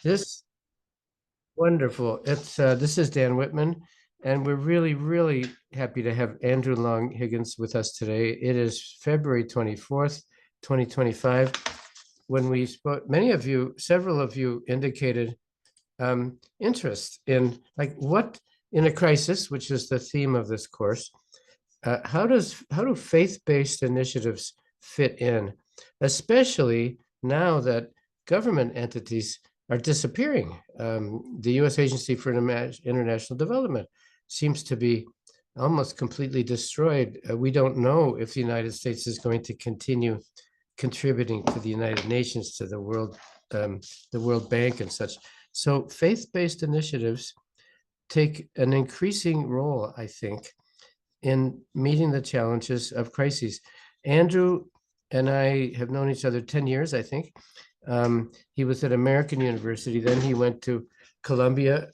This wonderful. It's This is Dan Whitman, and we're really happy to have Andrew Long-Higgins with us today. It is February 24th, 2025. When we spoke, several of you indicated interest in what in a crisis, which is the theme of this course. How do faith-based initiatives fit in, especially now that government entities are disappearing? The U.S. Agency for International Development seems to be almost completely destroyed. We don't know if the United States is going to continue contributing to the United Nations, to the World Bank and such. So faith-based initiatives take an increasing role, I think, in meeting the challenges of crises. Andrew and I have known each other 10 years, I think. He was at American University. Then he went to Columbia,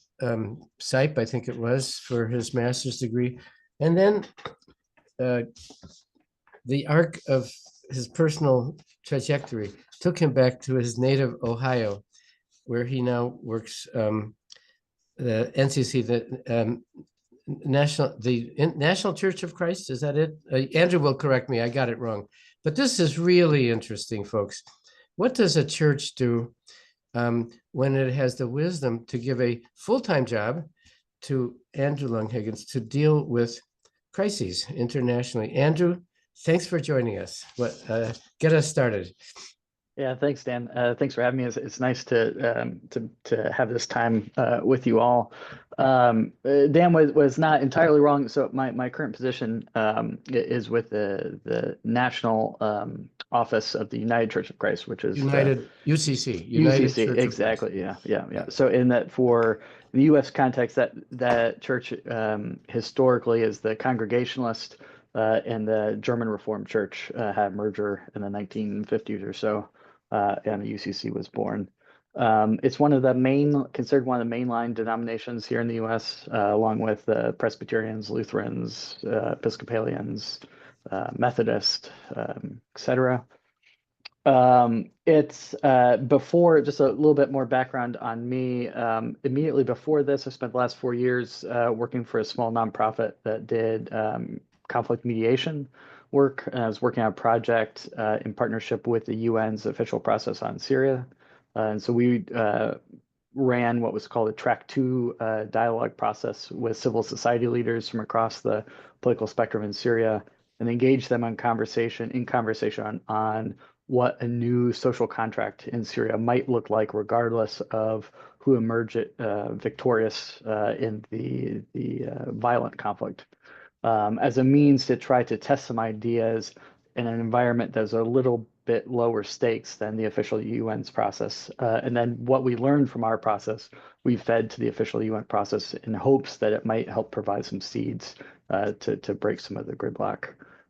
SIPE, I think it was, for his master's degree. And then the arc of his personal trajectory took him back to his native Ohio, where he now works, the NCC, the National Church of Christ. Is that it? Andrew will correct me. I got it wrong. But this is really interesting, folks. What does a church do when it has the wisdom to give a full-time job to Andrew Long-Higgins to deal with crises internationally? Andrew, thanks for joining us. Get us started. Yeah, thanks, Dan. Thanks for having me. It's nice to have this time with you all. Dan was not entirely wrong. So my current position is with the National Office of the United Church of Christ, which is UCC. United Church exactly. Yeah. So in that, for the U.S. context, that church historically is the Congregationalist and the German Reformed Church had a merger in the 1950s or so. And the UCC was born. It's considered one of the mainline denominations here in the U.S., along with Presbyterians, Lutherans, Episcopalians, Methodist, etc. It's before, just a little bit more background on me. Immediately before this, I spent the last 4 years working for a small nonprofit that did conflict mediation work. I was working on a project in partnership with the UN's official process on Syria. And so we ran what was called a Track 2 dialogue process with civil society leaders from across the political spectrum in Syria, and engaged them in conversation on what a new social contract in Syria might look like, regardless of who emerged victorious in the violent conflict, as a means to try to test some ideas in an environment that's a little bit lower stakes than the official UN's process. And then what we learned from our process, we fed to the official UN process in hopes that it might help provide some seeds to break some of the gridlock.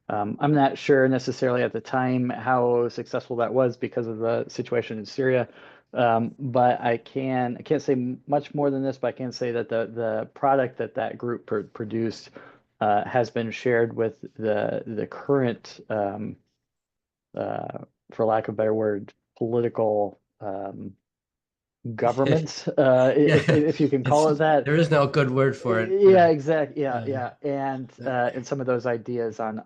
I'm not sure necessarily at the time how successful that was because of the situation in Syria. But I can't say much more than this, but I can say that the product that group produced has been shared with the current, for lack of a better word, political government, if you can call it that. There is no good word for it. Yeah, exactly. Yeah. And some of those ideas on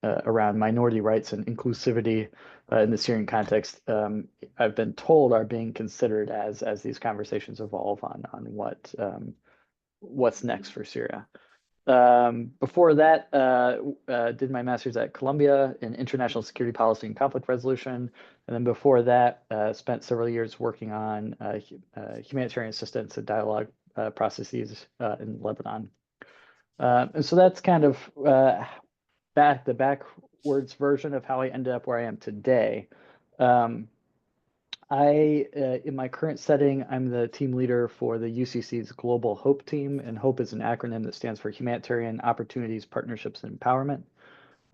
around minority rights and inclusivity in the Syrian context, I've been told are being considered as these conversations evolve on what's next for Syria. Before that, did my master's at Columbia in international security policy and conflict resolution. And then before that, spent several years working on humanitarian assistance and dialogue processes in Lebanon. And so that's kind of the backwards version of how I ended up where I am today. In my current setting, I'm the team leader for the UCC's Global HOPE team, and HOPE is an acronym that stands for Humanitarian Opportunities, Partnerships, and Empowerment.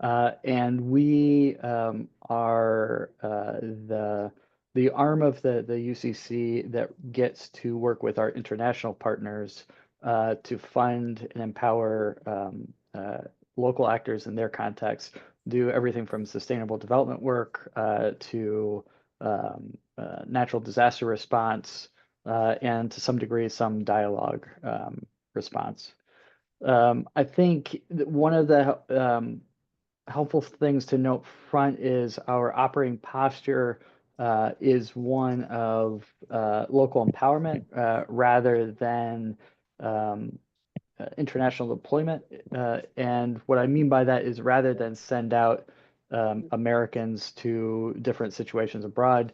And we are the arm of the UCC that gets to work with our international partners to fund and empower local actors in their context, do everything from sustainable development work to natural disaster response, and to some degree, some dialogue response. I think one of the helpful things to note front is our operating posture is one of local empowerment rather than um, international deployment. And what I mean by that is rather than send out Americans to different situations abroad,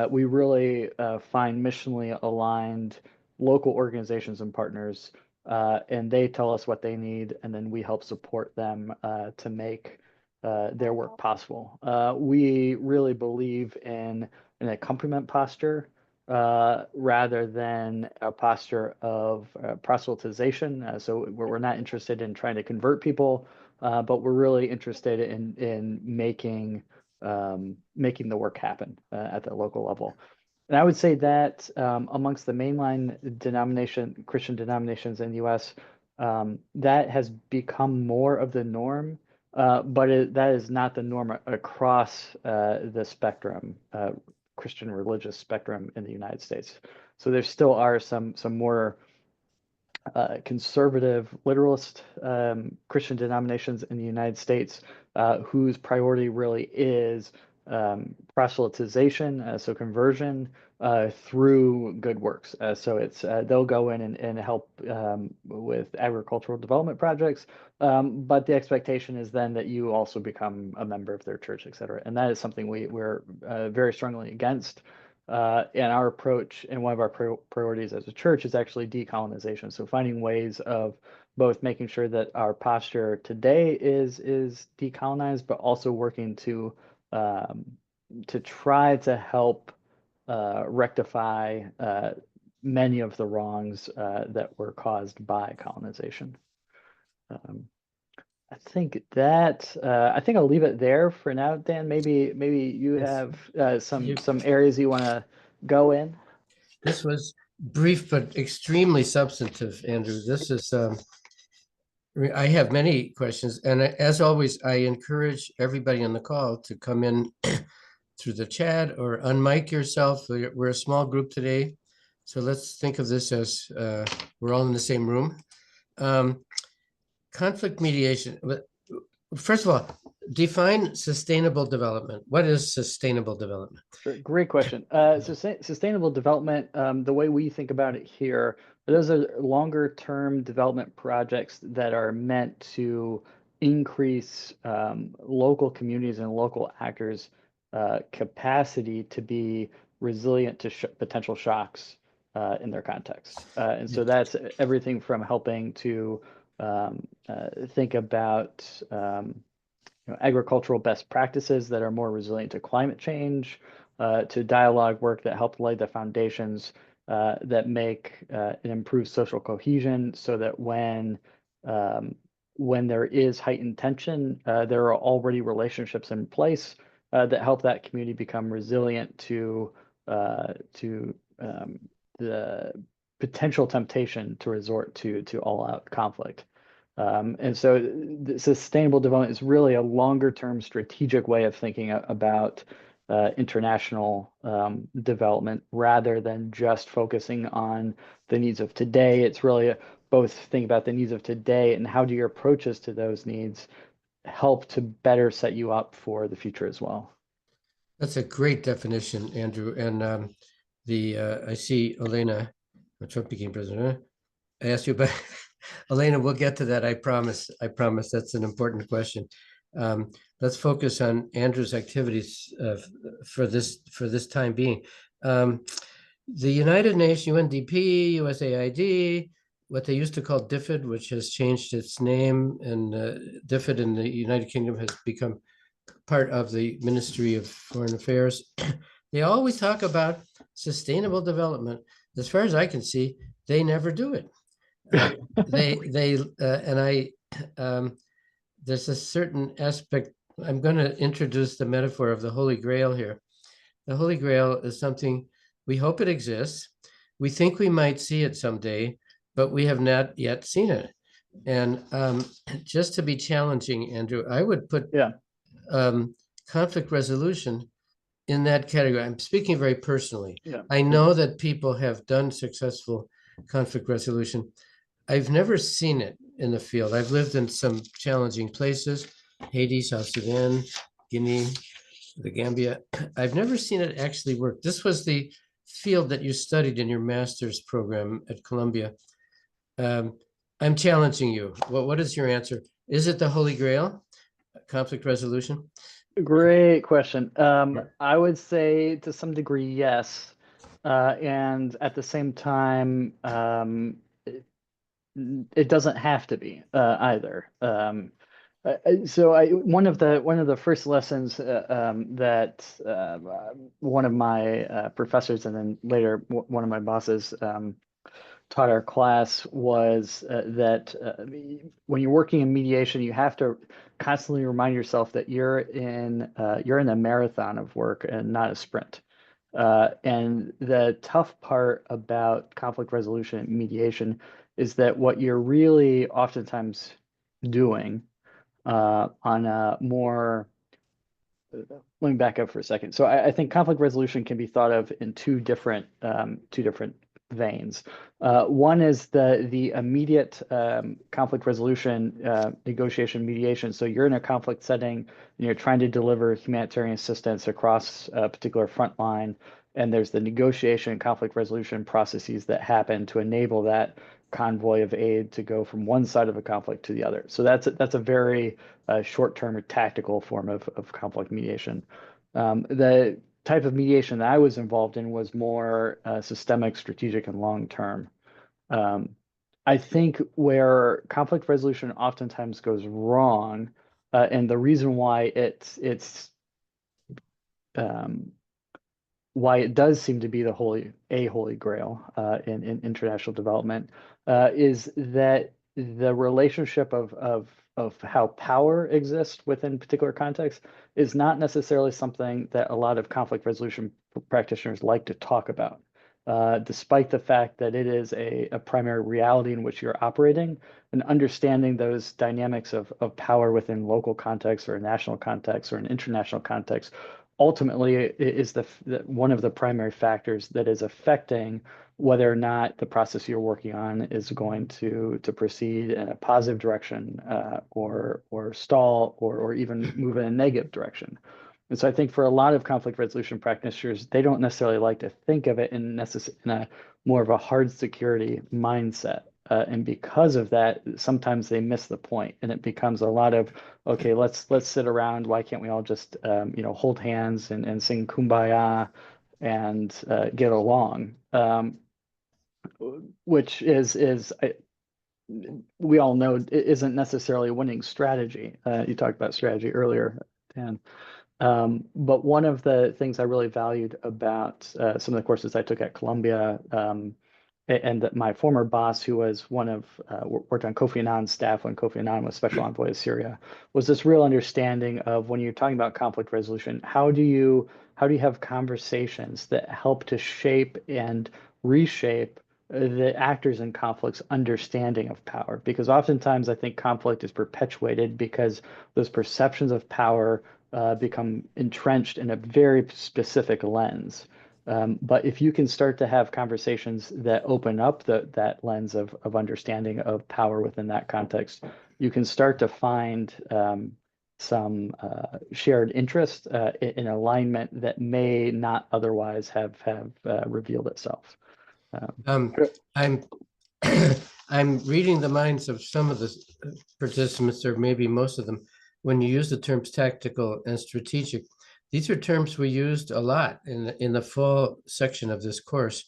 we really find missionally aligned local organizations and partners, and they tell us what they need, and then we help support them to make their work possible. We really believe in an accompaniment posture rather than a posture of proselytization. So we're not interested in trying to convert people, but we're really interested in making the work happen at the local level. And I would say that amongst the mainline Christian denominations in the U.S., that has become more of the norm, but that is not the norm across the spectrum, Christian religious spectrum in the United States. So there still are some more conservative literalist Christian denominations in the United States whose priority really is proselytization, so conversion through good works. So it's they'll go in and help with agricultural development projects, but the expectation is then that you also become a member of their church, et cetera. And that is something we're very strongly against. And our approach and one of our priorities as a church is actually decolonization. So finding ways of both making sure that our posture today is decolonized, but also working to try to help rectify many of the wrongs that were caused by colonization. I think I'll leave it there for now, Dan. Maybe you Yes. have some areas you want to go in. This was brief but extremely substantive, Andrew. This is I have many questions, and as always, I encourage everybody on the call to come in through the chat or unmic yourself. We're a small group today, so let's think of this as we're all in the same room. Conflict mediation. First of all, define sustainable development. What is sustainable development? Sure. Great question. So sustainable development, the way we think about it here, those are longer term development projects that are meant to increase local communities and local actors' capacity to be resilient to potential shocks in their context. And so that's everything from helping to think about agricultural best practices that are more resilient to climate change, to dialogue work that help lay the foundations that make and improve social cohesion, so that when there is heightened tension, there are already relationships in place that help that community become resilient to the potential temptation to resort to all-out conflict. And so sustainable development is really a longer term strategic way of thinking about international development rather than just focusing on the needs of today. It's really both think about the needs of today and how do your approaches to those needs help to better set you up for the future as well. That's a great definition, Andrew. And I see Elena, when Trump became president. I asked you about Elena. We'll get to that. I promise. I promise. That's an important question. Let's focus on Andrew's activities for this time being. The United Nations, UNDP, USAID, what they used to call DFID, which has changed its name, and DFID in the United Kingdom has become part of the Ministry of Foreign Affairs. They always talk about sustainable development. As far as I can see, they never do it. There's a certain aspect. I'm going to introduce the metaphor of the Holy Grail here. The Holy Grail is something we hope it exists. We think we might see it someday, but we have not yet seen it. And just to be challenging, Andrew, I would put conflict resolution in that category. I'm speaking very personally. Yeah. I know that people have done successful conflict resolution. I've never seen it in the field. I've lived in some challenging places, Haiti, South Sudan, Guinea, the Gambia. I've never seen it actually work. This was the field that you studied in your master's program at Columbia. Um, I'm challenging you. What is your answer? Is it the Holy Grail, conflict resolution? Great question. I would say to some degree, yes. And at the same time, it doesn't have to be either. So one of the first lessons that one of my professors and then later one of my bosses taught our class was that when you're working in mediation, you have to constantly remind yourself that you're in a marathon of work and not a sprint. And the tough part about conflict resolution and mediation is that what you're really oftentimes doing on a more let me back up for a second. So I think conflict resolution can be thought of in two different veins. One is the immediate conflict resolution, negotiation, mediation. So you're in a conflict setting and you're trying to deliver humanitarian assistance across a particular front line, and there's the negotiation and conflict resolution processes that happen to enable that convoy of aid to go from one side of a conflict to the other. So that's a very short-term or tactical form of conflict mediation. The type of mediation that I was involved in was more systemic, strategic, and long-term. Um, I think where conflict resolution oftentimes goes wrong, and the reason why um, why it does seem to be a holy grail in international development is that the relationship of how power exists within particular contexts is not necessarily something that a lot of conflict resolution practitioners like to talk about. Despite the fact that it is a primary reality in which you're operating, and understanding those dynamics of power within local contexts or a national context or an international context ultimately is one of the primary factors that is affecting whether or not the process you're working on is going to proceed in a positive direction or stall or even move in a negative direction. And so I think for a lot of conflict resolution practitioners, they don't necessarily like to think of it in a more of a hard security mindset. And because of that, sometimes they miss the point, and it becomes a lot of, okay, let's sit around. Why can't we all just hold hands and sing Kumbaya and get along? Which we all know it isn't necessarily a winning strategy. You talked about strategy earlier, Dan. But one of the things I really valued about some of the courses I took at Columbia, and that my former boss, who was worked on Kofi Annan's staff when Kofi Annan was Special Envoy of Syria, was this real understanding of when you're talking about conflict resolution, how do you have conversations that help to shape and reshape the actors in conflict's understanding of power? Because oftentimes I think conflict is perpetuated because those perceptions of power become entrenched in a very specific lens. But if you can start to have conversations that open up that lens of understanding of power within that context, you can start to find some shared interest in alignment that may not otherwise have revealed itself. Um, I'm I'm reading the minds of some of the participants, or maybe most of them, when you use the terms tactical and strategic. These are terms we used a lot in the fall section of this course.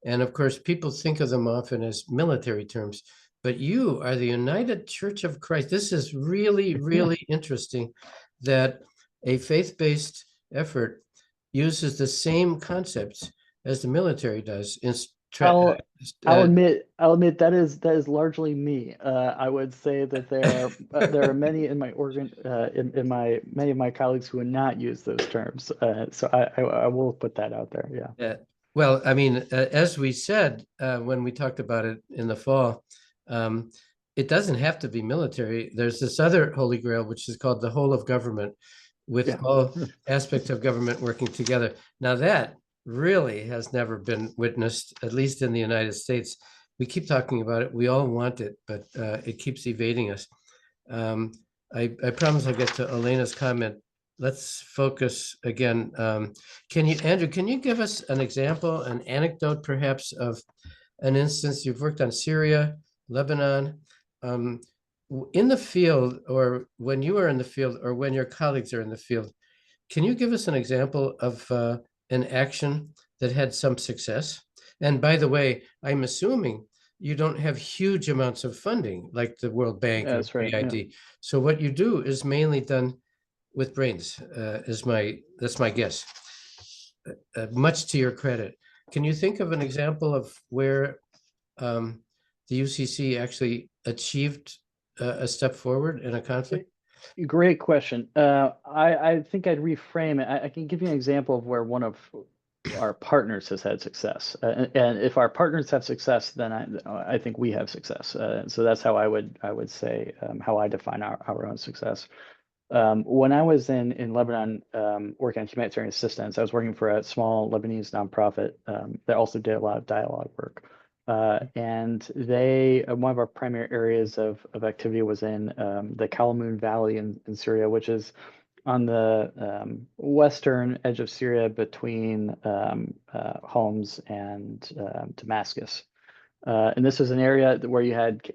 And of course, people think of them often as military terms, but you are the United Church of Christ. This is really, really interesting that a faith-based effort uses the same concepts as the military does in I'll uh, I'll admit that is largely me. I would say that there are many in my in my many of my colleagues who would not use those terms. So I will put that out there. Yeah. well, I mean, as we said when we talked about it in the fall, um, it doesn't have to be military. There's this other holy grail, which is called the whole of government. with Yeah. all aspects of government working together. Now that really has never been witnessed, at least in the United States. We keep talking about it. We all want it, but it keeps evading us. Um, I promise I'll get to Elena's comment. Let's focus again. Andrew, can you give us an example, an anecdote perhaps of an instance? You've worked on Syria, Lebanon, um, in the field, or when you are in the field, or when your colleagues are in the field. Can you give us an example of an action that had some success? And by the way, I'm assuming you don't have huge amounts of funding like the World Bank or That's right. Yeah. BID. So what you do is mainly done with brains, that's my guess. Much to your credit. Can you think of an example of where the UCC actually achieved a step forward in a conflict? Great question. I think I'd reframe it. I can give you an example of where one of our partners has had success. And if our partners have success, then I think we have success. So that's how I would say how I define our own success. When I was in Lebanon working on humanitarian assistance, I was working for a small Lebanese nonprofit that also did a lot of dialogue work. And one of our primary areas of activity was in the Kalamoon Valley in Syria, which is on the western edge of Syria between Homs and Damascus. And this is an area where you had,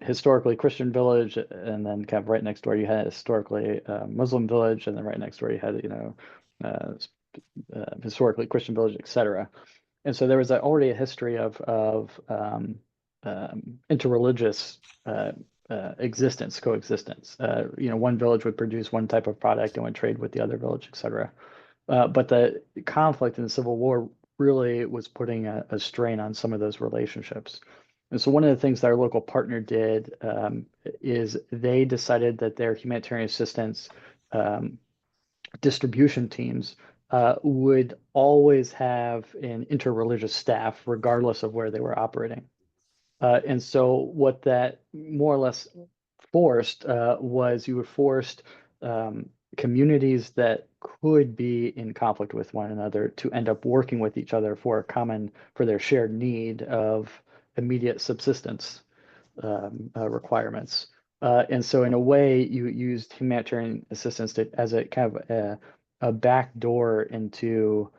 historically Christian village, and then kind of right next door you had historically Muslim village, and then right next door you had, uh, historically Christian village, etc. And so there was already a history of interreligious existence, coexistence. One village would produce one type of product and would trade with the other village, etc. But the conflict in the Civil War really was putting a strain on some of those relationships. And so one of the things that our local partner did is they decided that their humanitarian assistance um, distribution teams would always have an interreligious staff, regardless of where they were operating. And so what that more or less forced was you were forced communities that could be in conflict with one another to end up working with each other for their shared need of immediate subsistence requirements. And so in a way, you used humanitarian assistance as a kind of a back door into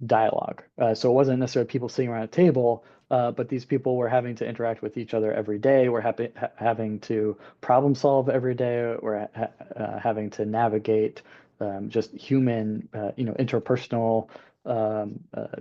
dialogue. So it wasn't necessarily people sitting around a table, but these people were having to interact with each other every day. We're having to problem solve every day. We're having to navigate just human, interpersonal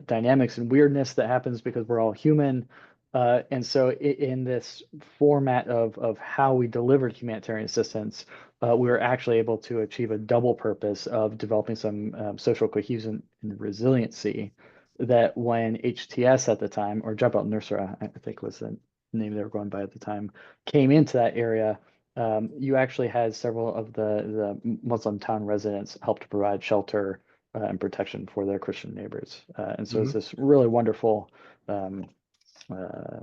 dynamics and weirdness that happens because we're all human. And so in this format of how we delivered humanitarian assistance, we were actually able to achieve a double purpose of developing some social cohesion and resiliency that when HTS at the time, or Jabhat al-Nusra, I think was the name they were going by at the time, came into that area, you actually had several of the Muslim town residents help to provide shelter and protection for their Christian neighbors. And so it's this really wonderful uh,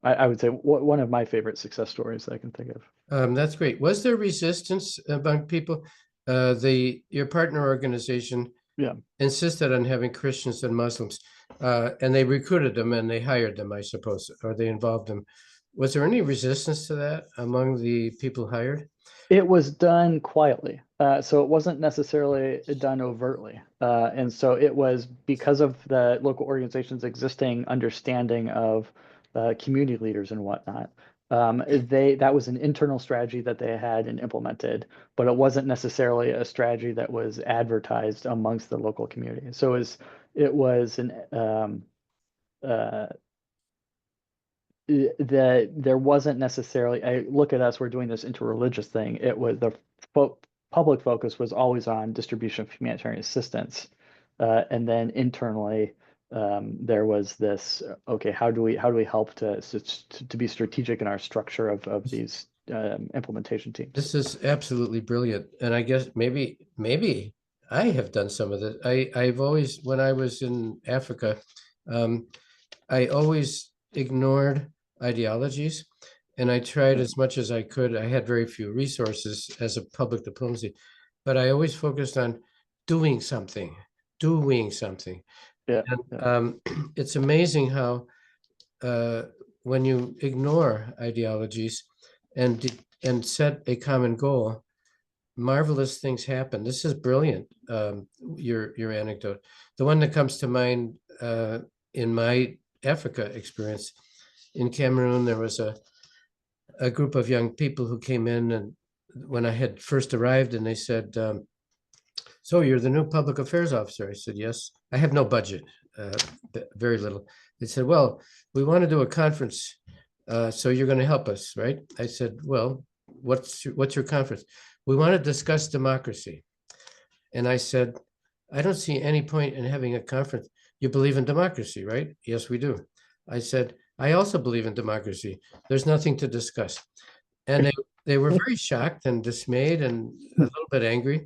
I would say one of my favorite success stories that I can think of. That's great. Was there resistance among people? Your partner organization Yeah. insisted on having Christians and Muslims, and they recruited them and they hired them, I suppose, or they involved them. Was there any resistance to that among the people hired? It was done quietly. So it wasn't necessarily done overtly. And so it was because of the local organization's existing understanding of community leaders and whatnot. That was an internal strategy that they had and implemented, but it wasn't necessarily a strategy that was advertised amongst the local community. So it was an uh, that there wasn't necessarily I look at us, we're doing this interreligious thing. It was the fo public focus was always on distribution of humanitarian assistance, and then internally there was this okay, how do we help to be strategic in our structure of these implementation teams. This is absolutely brilliant, and I guess maybe I have done some of this. I've always, when I was in Africa, um, I always ignored ideologies, and I tried Yeah. as much as I could. I had very few resources as a public diplomacy, but I always focused on doing something, doing something. Yeah. And Yeah. it's amazing how uh, when you ignore ideologies and set a common goal, marvelous things happen. This is brilliant. Your anecdote, the one that comes to mind in my Africa experience in Cameroon, there was a group of young people who came in, and when I had first arrived, and they said, "So you're the new public affairs officer?" I said, "Yes." I have no budget, uh, very little. They said, "Well, we want to do a conference, so you're going to help us, right?" I said, "Well, what's your conference?" "We want to discuss democracy." And I said, "I don't see any point in having a conference. You believe in democracy, right?" "Yes, we do." I said, "I also believe in democracy. There's nothing to discuss." And they were very shocked and dismayed and a little bit angry.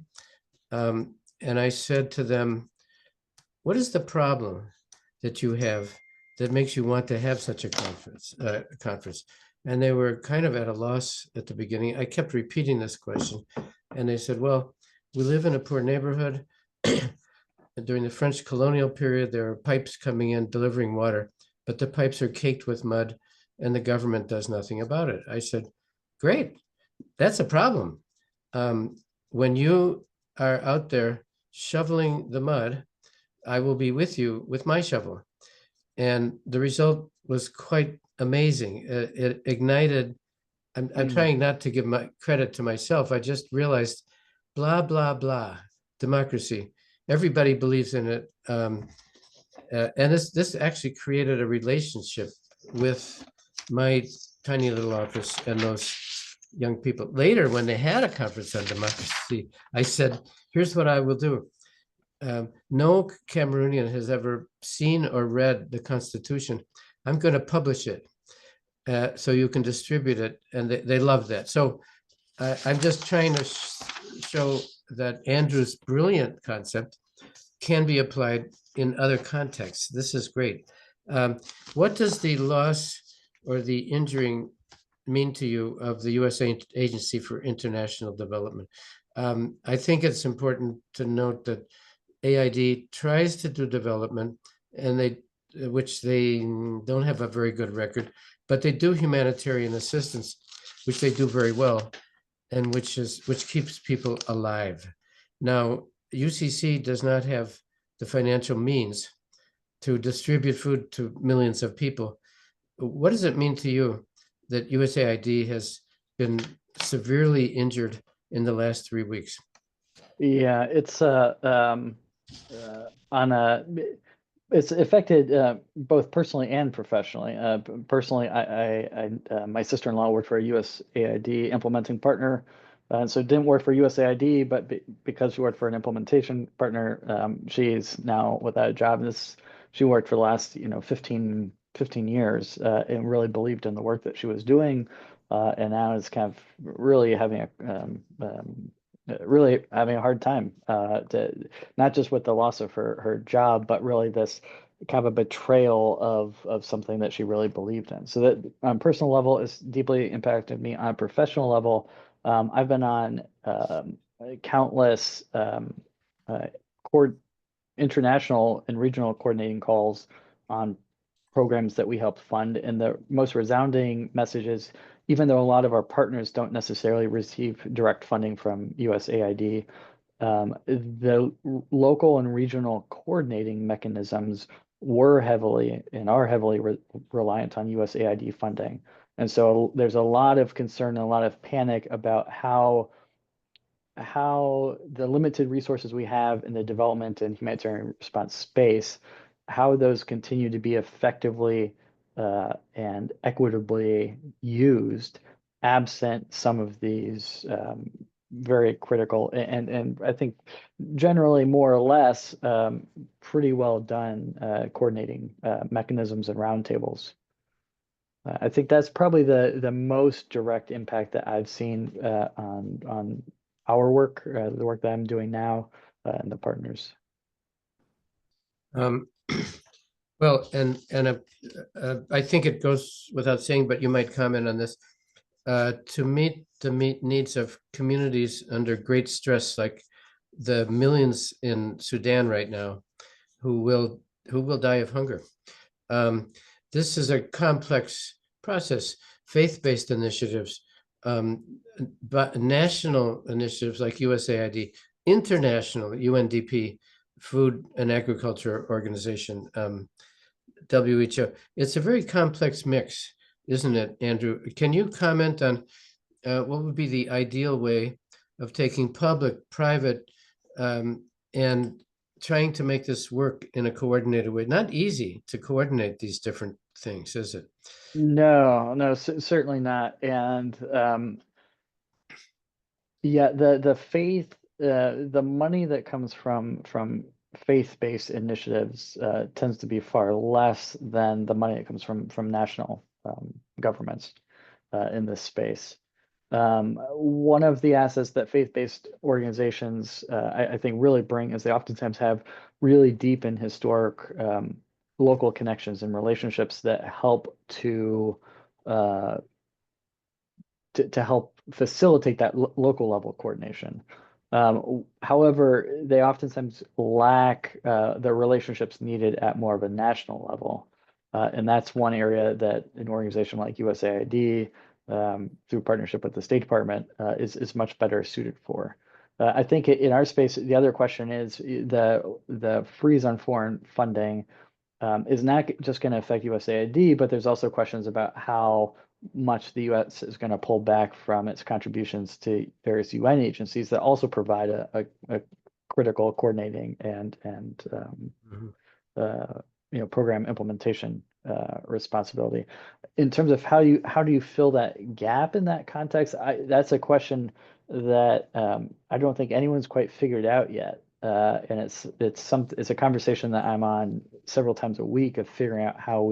And I said to them, "What is the problem that you have that makes you want to have such a conference?" And they were kind of at a loss at the beginning. I kept repeating this question, and they said, "Well, we live in a poor neighborhood. During the French colonial period, there are pipes coming in delivering water, but the pipes are caked with mud, and the government does nothing about it." I said, "Great, that's a problem. When you are out there shoveling the mud, I will be with you with my shovel." And the result was quite amazing. It ignited. I'm Mm. trying not to give my credit to myself. I just realized, blah blah blah, democracy. Everybody believes in it, and this actually created a relationship with my tiny little office and those young people. Later, when they had a conference on democracy, I said, "Here's what I will do. No Cameroonian has ever seen or read the Constitution. I'm going to publish it so you can distribute it." And they love that. So I'm just trying to show that Andrew's brilliant concept can be applied in other contexts. This is great. What does the loss or the injuring mean to you of the U.S. Agency for International Development? I think it's important to note that AID tries to do development, and which they don't have a very good record, but they do humanitarian assistance, which they do very well, and which keeps people alive. Now, UCC does not have the financial means to distribute food to millions of people. What does it mean to you that USAID has been severely injured in the last 3 weeks? Yeah, it's on a it's affected both personally and professionally. Personally, my sister-in-law worked for a USAID implementing partner, so didn't work for USAID, but because she worked for an implementation partner, she's now without a job. She worked for the last 15 years and really believed in the work that she was doing, and now is kind of really having a hard time not just with the loss of her job, but really this kind of a betrayal of something that she really believed in. So that on a personal level is deeply impacted me. On a professional level, I've been on countless uh, court international and regional coordinating calls on programs that we help fund. And the most resounding message is, even though a lot of our partners don't necessarily receive direct funding from USAID, the local and regional coordinating mechanisms were heavily and are heavily reliant on USAID funding. And so there's a lot of concern and a lot of panic about how the limited resources we have in the development and humanitarian response space, how those continue to be effectively and equitably used, absent some of these very critical and I think generally more or less pretty well done coordinating mechanisms and roundtables. I think that's probably the most direct impact that I've seen on our work, the work that I'm doing now, and the partners. Um, well, and I think it goes without saying, but you might comment on this. to meet the needs of communities under great stress, like the millions in Sudan right now, who will die of hunger. Um, this is a complex process. Faith-based initiatives, um, but national initiatives like USAID, international UNDP, Food and Agriculture Organization, WHO. It's a very complex mix, isn't it, Andrew? Can you comment on what would be the ideal way of taking public, private, and trying to make this work in a coordinated way? Not easy to coordinate these different things, is it? No, no, certainly not. And yeah, the faith, the money that comes from faith-based initiatives tends to be far less than the money that comes from national governments in this space. One of the assets that faith-based organizations, I think, really bring is they oftentimes have really deep and historic local connections and relationships that help uh, to help facilitate that local level coordination. However, they oftentimes lack the relationships needed at more of a national level. And that's one area that an organization like USAID, through partnership with the State Department, is much better suited for. I think in our space, the other question is the freeze on foreign funding is not just going to affect USAID, but there's also questions about how much the U.S. is going to pull back from its contributions to various UN agencies that also provide a critical coordinating and Mhm. uh, program implementation responsibility. In terms of how do you fill that gap in that context, that's a question that I don't think anyone's quite figured out yet. And it's a conversation that I'm on several times a week of figuring out how are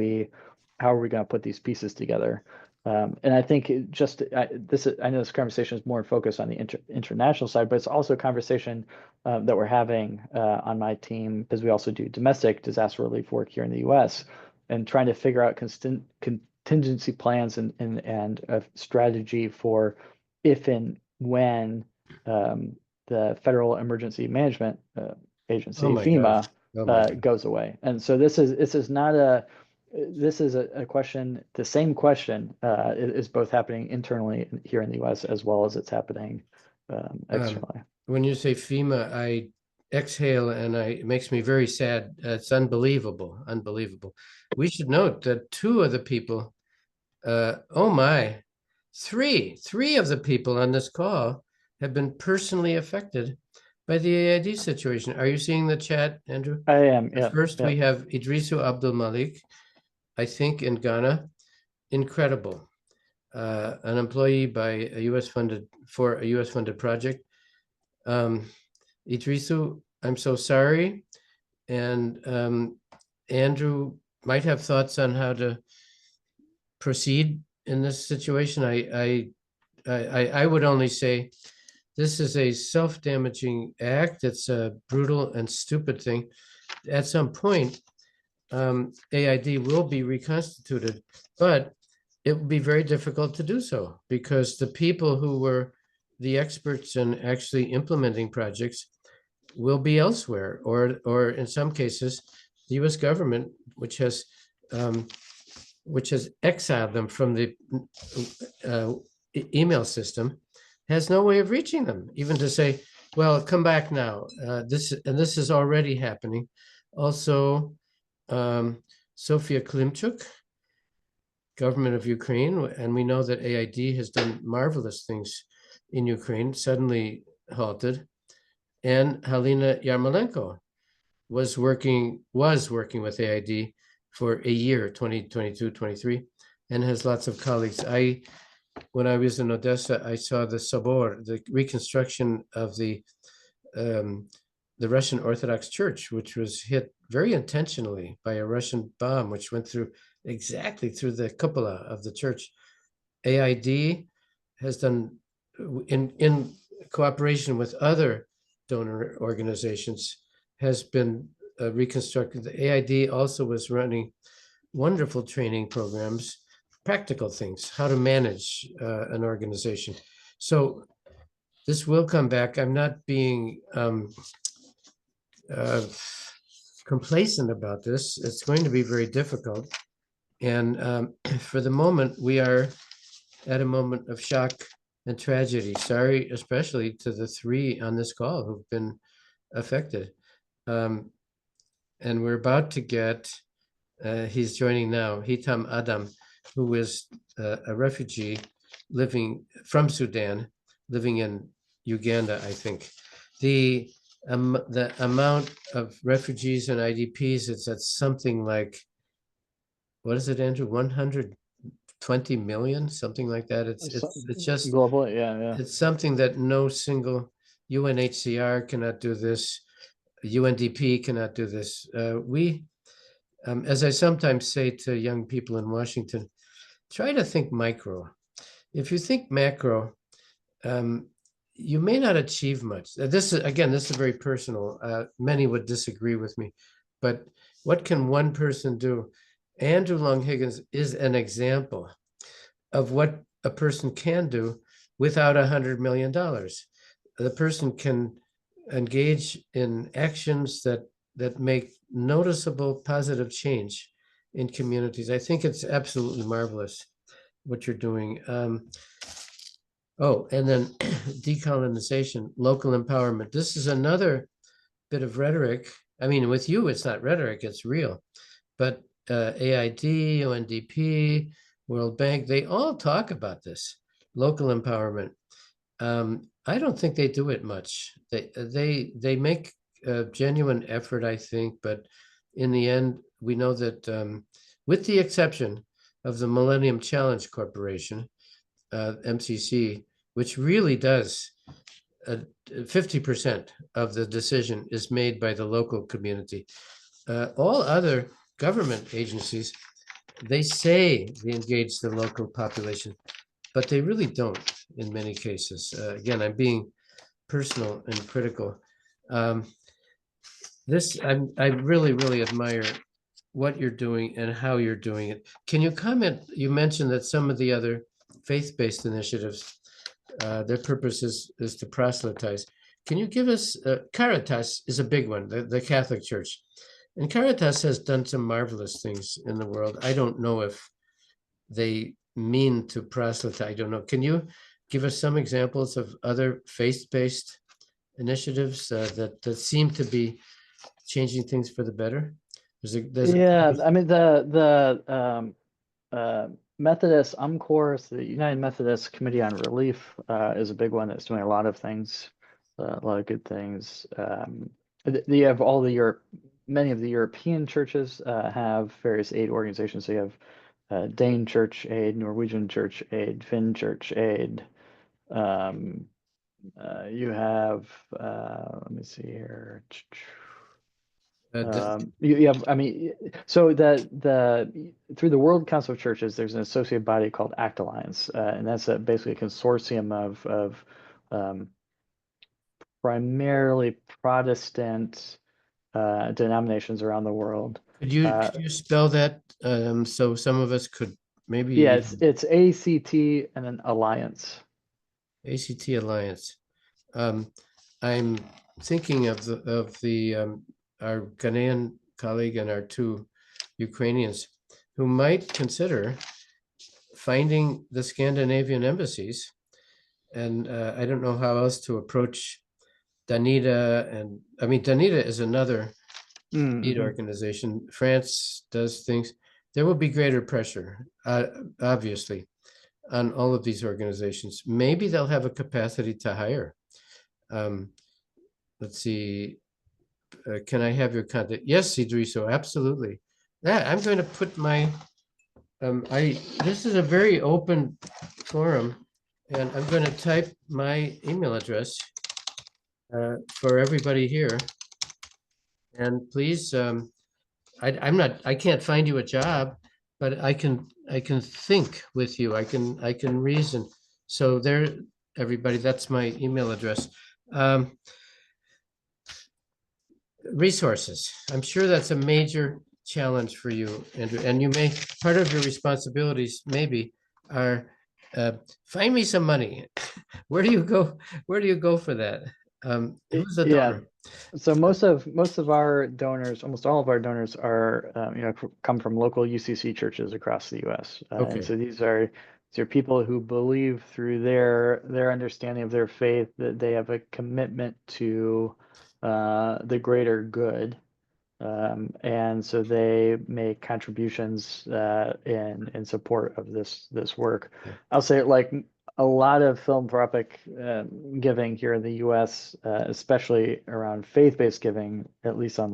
we going to put these pieces together. And I think I know this conversation is more focused on the international side, but it's also a conversation that we're having on my team because we also do domestic disaster relief work here in the U.S. and trying to figure out contingency plans and a strategy for if and when the Federal Emergency Management Oh Agency, my gosh. FEMA, Oh my God. goes away. And so this is a question. The same question is both happening internally here in the U.S. as well as it's happening Um, externally. when you say FEMA, I exhale and it makes me very sad. It's unbelievable, unbelievable. We should note that two of the people, oh my, three of the people on this call have been personally affected by the AID situation. Are you seeing the chat, Andrew? I am. Yeah. First, Yeah. we have Idrisu Abdul Malik, I think in Ghana. Incredible. An employee by a US funded for a US funded project. Um, Idrisu, I'm so sorry. And Andrew might have thoughts on how to proceed in this situation. I would only say this is a self-damaging act. It's a brutal and stupid thing. At some point, AID will be reconstituted, but it will be very difficult to do so because the people who were the experts in actually implementing projects will be elsewhere, or in some cases, the U.S. government, um, which has exiled them from the uh, email system, has no way of reaching them, even to say, "Well, come back now." This is already happening. Also, Sofia Klimchuk, government of Ukraine, and we know that AID has done marvelous things in Ukraine, suddenly halted. And Halina Yarmolenko was working with AID for a year, 2022, 23, and has lots of colleagues. When I was in Odessa, I saw the Sobor, the reconstruction of um, the Russian Orthodox Church, which was hit very intentionally by a Russian bomb, which went exactly through the cupola of the church. AID has done in cooperation with other donor organizations has been reconstructed. The AID also was running wonderful training programs practical things, how to manage an organization. So this will come back. I'm not being uh, complacent about this. It's going to be very difficult. And for the moment, we are at a moment of shock and tragedy. Sorry, especially to the three on this call who've been affected. Um, and we're about to get, he's joining now, Hitam Adam, who is a refugee living from Sudan, living in Uganda, I think. The amount of refugees and IDPs is at something like, what is it, Andrew? 120 million, something like that. It's just, Globally, yeah. it's something that no single UNHCR cannot do this. UNDP cannot do this. As I sometimes say to young people in Washington, try to think micro. If you think macro, um, you may not achieve much. This is very personal. Many would disagree with me, but what can one person do? Andrew Long-Higgins is an example of what a person can do without $100 million. The person can engage in actions that make noticeable positive change in communities. I think it's absolutely marvelous what you're doing. Oh, and then decolonization, local empowerment. This is another bit of rhetoric. I mean, with you, it's not rhetoric, it's real. But AID, UNDP, World Bank, they all talk about this local empowerment. I don't think they do it much. They make a genuine effort, I think, but in the end, we know that with the exception of the Millennium Challenge Corporation, MCC, which really does 50% of the decision is made by the local community. All other government agencies, they say they engage the local population, but they really don't in many cases. Again, I'm being personal and critical. Um, I really, really admire what you're doing and how you're doing it. Can you comment? You mentioned that some of the other faith-based initiatives, their purpose is to proselytize. Can you give us, Caritas is a big one, the Catholic Church. And Caritas has done some marvelous things in the world. I don't know if they mean to proselytize. I don't know. Can you give us some examples of other faith-based initiatives that seem to be changing things for the better? Yeah, I mean Methodist UMCORS, the United Methodist Committee on Relief, is a big one that's doing a lot of things, a lot of good things. You have many of the European churches have various aid organizations. So you have Dane Church Aid, Norwegian Church Aid, Finn Church Aid. You have, let me see here. You have, I mean, so the through the World Council of Churches, there's an associate body called ACT Alliance, and that's basically a consortium of primarily Protestant denominations around the world. Could you spell that so some of us could maybe Yeah, it's ACT and then Alliance. ACT Alliance. I'm thinking of the our Ghanaian colleague and our two Ukrainians who might consider finding the Scandinavian embassies. And I don't know how else to approach Danida. And I mean, Danida is another aid organization. France does things. There will be greater pressure, obviously, on all of these organizations. Maybe they'll have a capacity to hire. Let's see. Can I have your contact? Yes, Idriso, absolutely. Yeah, I'm going to put my, this is a very open forum, and I'm going to type my email address for everybody here. And please, I can't find you a job, but I can think with you. I can reason. So there, everybody, that's my email address. Resources. I'm sure that's a major challenge for you, Andrew. And you may, part of your responsibilities maybe are find me some money. Where do you go? Where do you go for that? Who's the Yeah. donor? So most of our donors, almost all of our donors are, come from local UCC churches across the U.S. And Okay. so these are people who believe through their understanding of their faith that they have a commitment to the greater good. And so they make contributions in support of this work. Yeah. I'll say like a lot of philanthropic giving here in the U.S., especially around faith-based giving, at least on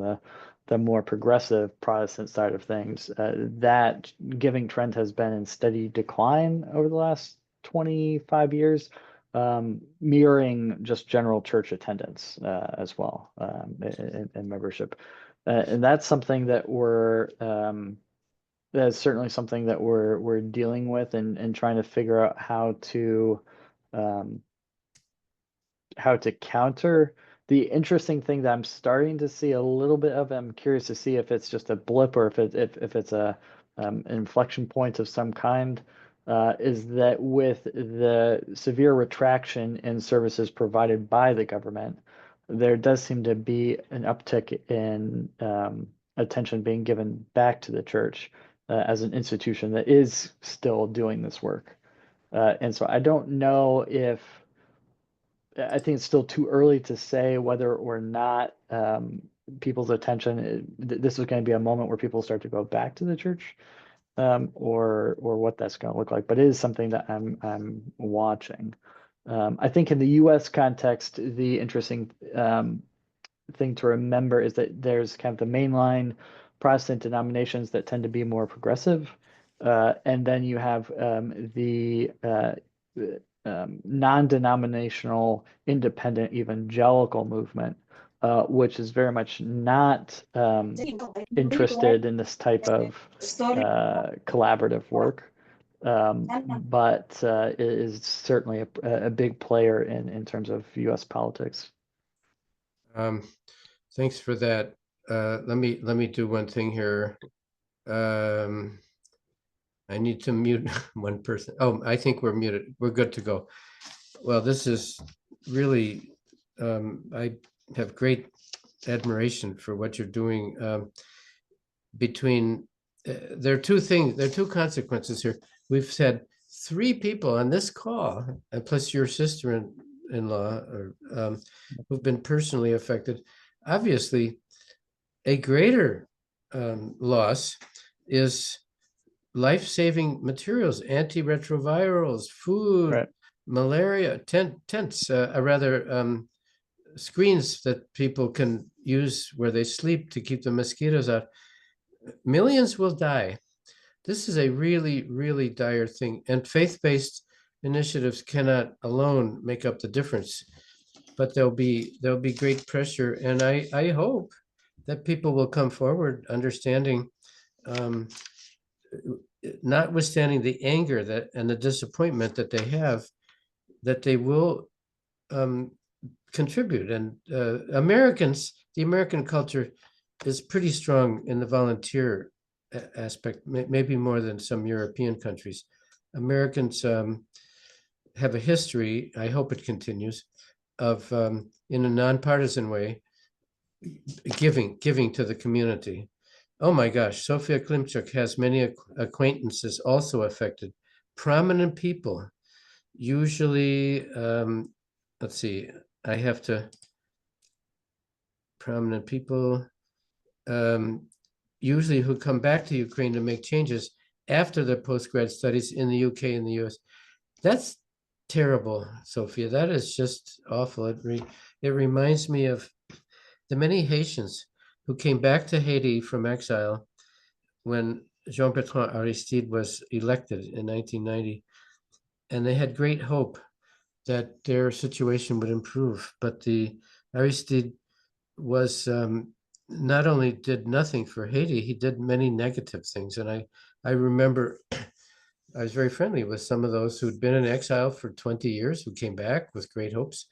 the more progressive Protestant side of things, that giving trend has been in steady decline over the last 25 years, mirroring just general church attendance as well, and membership. And that's something that's certainly something that we're dealing with and trying to figure out um, how to counter. The interesting thing that I'm starting to see a little bit of, I'm curious to see if it's just a blip or if it's an inflection point of some kind, is that with the severe retraction in services provided by the government, there does seem to be an uptick in attention being given back to the church as an institution that is still doing this work. And so I don't know if I think it's still too early to say whether or not people's attention, this is going to be a moment where people start to go back to the church, or what that's going to look like. But it is something that I'm watching. I think in the U.S. context, the interesting thing to remember is that there's kind of the mainline Protestant denominations that tend to be more progressive, and then you have the non-denominational independent evangelical movement, which is very much not interested in this type of collaborative work, but is certainly a big player in terms of U.S. politics. Um, Thanks for that. Let me do one thing here. Um, I need to mute one person. Oh, I think we're muted. We're good to go. Well, this is really, I have great admiration for what you're doing. Between, there are two things, there are two consequences here. We've had three people on this call, and plus your sister-in-law, who've been personally affected. Obviously, a greater loss is life-saving materials, antiretrovirals, food, Right. malaria, tents, rather screens that people can use where they sleep to keep the mosquitoes out. Millions will die. This is a really, really dire thing. And faith-based initiatives cannot alone make up the difference. But there'll be great pressure. And I hope that people will come forward understanding, um, notwithstanding the anger that and the disappointment that they have, that they will um, contribute. And the American culture is pretty strong in the volunteer aspect, maybe more than some European countries. Americans have a history, I hope it continues, of in a nonpartisan way, giving to the community. Oh my gosh, Sofia Klimchuk has many acquaintances also affected, prominent people. Usually, let's see, I have to, prominent people, um, usually who come back to Ukraine to make changes after their postgrad studies in the UK and the US. That's terrible, Sophia. That is just awful. It reminds me of the many Haitians who came back to Haiti from exile when Jean-Bertrand Aristide was elected in 1990, and they had great hope that their situation would improve. But the Aristide was, not only did nothing for Haiti, he did many negative things. And I remember I was very friendly with some of those who'd been in exile for 20 years, who came back with great hopes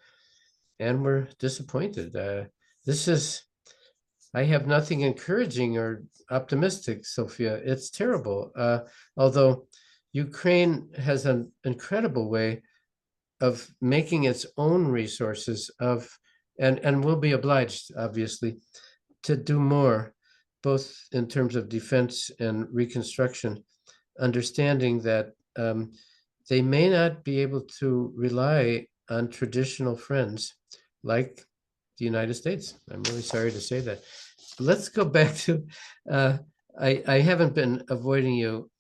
and were disappointed. This is, I have nothing encouraging or optimistic, Sophia. It's terrible. Although Ukraine has an incredible way of making its own resources and will be obliged, obviously, to do more, both in terms of defense and reconstruction, understanding that they may not be able to rely on traditional friends like the United States. I'm really sorry to say that. Let's go back to, uh, I haven't been avoiding you,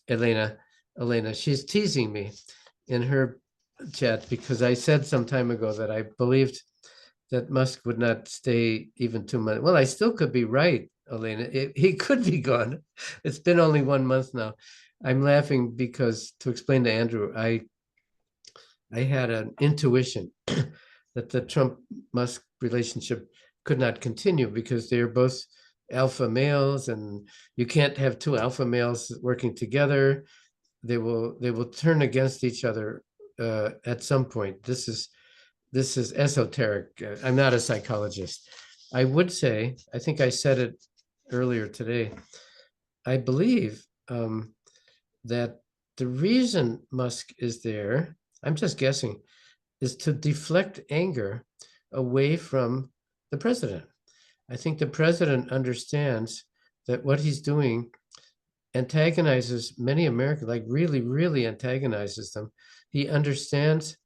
Elena. Elena, she's teasing me in her chat because I said some time ago that I believed that Musk would not stay even 2 months. Well, I still could be right, Elena. He could be gone. It's been only 1 month now. I'm laughing because to explain to Andrew, I had an intuition that the Trump Musk relationship could not continue because they're both alpha males, and you can't have two alpha males working together. They will turn against each other at some point. This is esoteric. I'm not a psychologist. I would say, I think I said it earlier today. I believe that the reason Musk is there, I'm just guessing, is to deflect anger away from the president. I think the president understands that what he's doing antagonizes many Americans, like really, really antagonizes them. He understands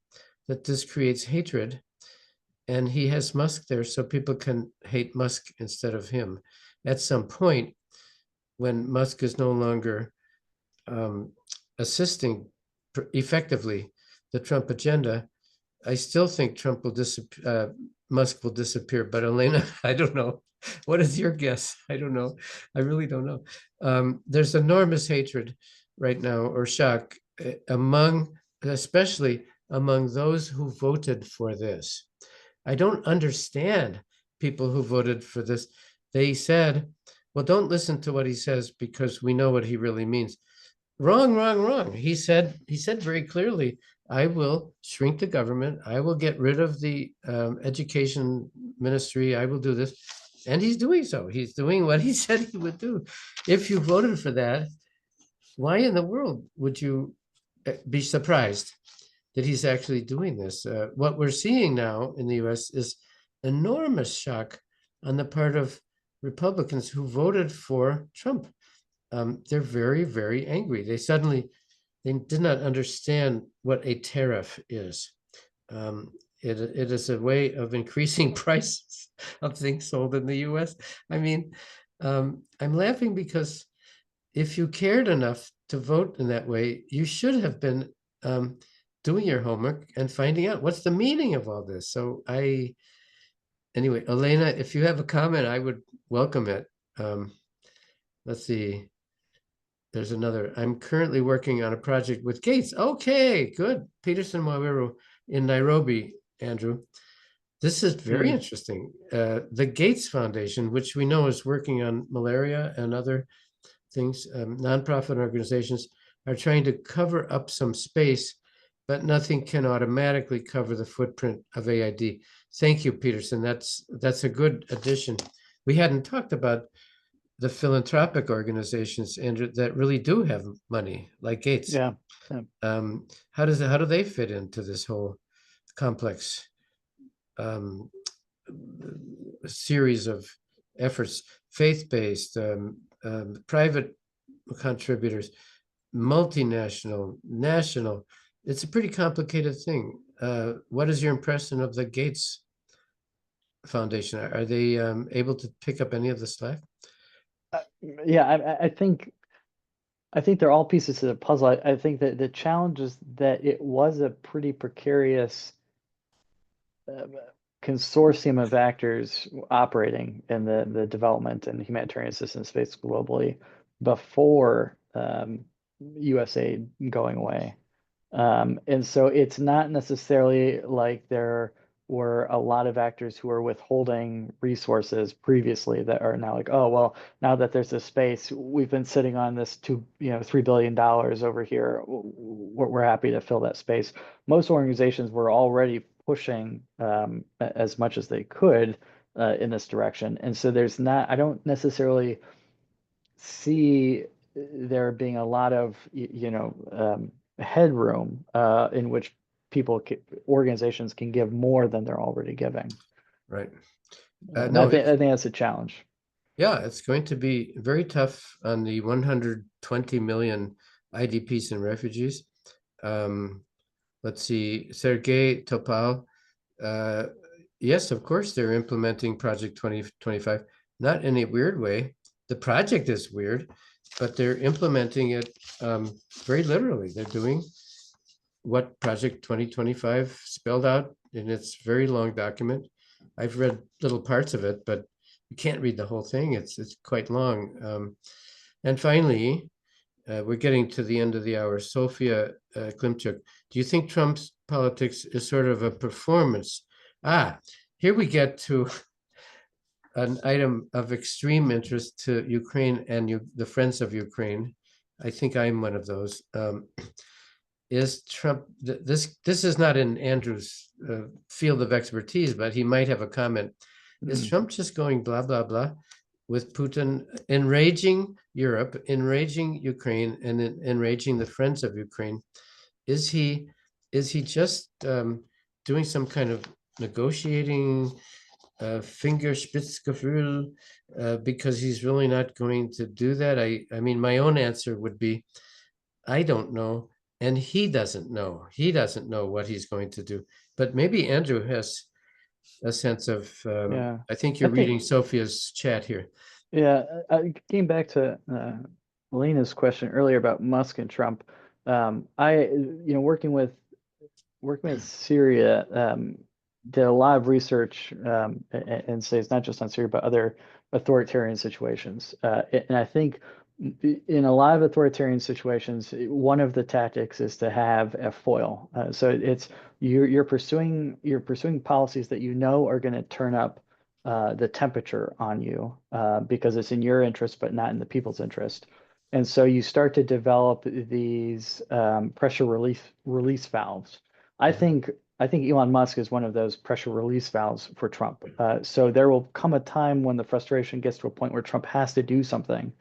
that this creates hatred, and he has Musk there so people can hate Musk instead of him. At some point, when Musk is no longer um, assisting effectively the Trump agenda, I still think Trump will disappear. Musk will disappear. But Elena, I don't know. What is your guess? I don't know. I really don't know. There's enormous hatred right now, or shock, among, especially among those who voted for this. I don't understand people who voted for this. They said, well, don't listen to what he says because we know what he really means. Wrong, wrong, wrong. He said very clearly, I will shrink the government. I will get rid of the education ministry. I will do this. And he's doing so. He's doing what he said he would do. If you voted for that, why in the world would you be surprised that he's actually doing this? What we're seeing now in the US is enormous shock on the part of Republicans who voted for Trump. They're very, very angry. They did not understand what a tariff is. It is a way of increasing prices of things sold in the US. I mean, I'm laughing because if you cared enough to vote in that way, you should have been doing your homework and finding out what's the meaning of all this. Anyway, Elena, if you have a comment, I would welcome it. Let's see. There's another. I'm currently working on a project with Gates. Okay, good. Peterson Waweru in Nairobi, Andrew. This is very interesting. The Gates Foundation, which we know is working on malaria and other things, nonprofit organizations are trying to cover up some space, but nothing can automatically cover the footprint of AID. Thank you, Peterson. That's a good addition. We hadn't talked about the philanthropic organizations, Andrew, that really do have money, like Gates. Yeah. Yeah. How do they fit into this whole complex series of efforts? Faith-based, private contributors, multinational, national. It's a pretty complicated thing. What is your impression of the Gates Foundation? Are they able to pick up any of the slack? Yeah, I think they're all pieces of the puzzle. I think that the challenge is that it was a pretty precarious uh, consortium of actors operating in the development and humanitarian assistance space globally before USAID going away. And so it's not necessarily like there were a lot of actors who are withholding resources previously that are now like, oh, well, now that there's this space, we've been sitting on this $3 billion over here. We're happy to fill that space. Most organizations were already pushing as much as they could in this direction. And so I don't necessarily see there being a lot of headroom in which organizations can give more than they're already giving. Right. And No, I think that's a challenge. yeah, it's going to be very tough on the 120 million IDPs and refugees. Um, let's see, Sergei Topal. Uh, yes, of course, they're implementing Project 2025, not in a weird way. The project is weird, but they're implementing it very literally. They're doing what Project 2025 spelled out in its very long document. I've read little parts of it, but you can't read the whole thing. It's quite long. And finally, we're getting to the end of the hour. Sophia Klimchuk, do you think Trump's politics is sort of a performance? Here we get to an item of extreme interest to Ukraine and the friends of Ukraine. I think I'm one of those. Is Trump, this is not in Andrew's field of expertise, but he might have a comment. Is Trump just going blah, blah, blah with Putin, enraging Europe, enraging Ukraine, and enraging the friends of Ukraine? Is he just doing some kind of negotiating Fingerspitzgefühl because he's really not going to do that? I mean, my own answer would be, I don't know. And he doesn't know. He doesn't know what he's going to do. But maybe Andrew has a sense of, Yeah. I think I you're think reading Sophia's chat here. Yeah, getting back to Lena's question earlier about Musk and Trump, working with Syria, did a lot of research and say it's not just on Syria, but other authoritarian situations. And I think in a lot of authoritarian situations, one of the tactics is to have a foil. So it's you're pursuing policies that you know are going to turn up the temperature on you because it's in your interest, but not in the people's interest. And so you start to develop these pressure release valves. I Mhm. think I think Elon Musk is one of those pressure release valves for Trump. So there will come a time when the frustration gets to a point where Trump has to do something.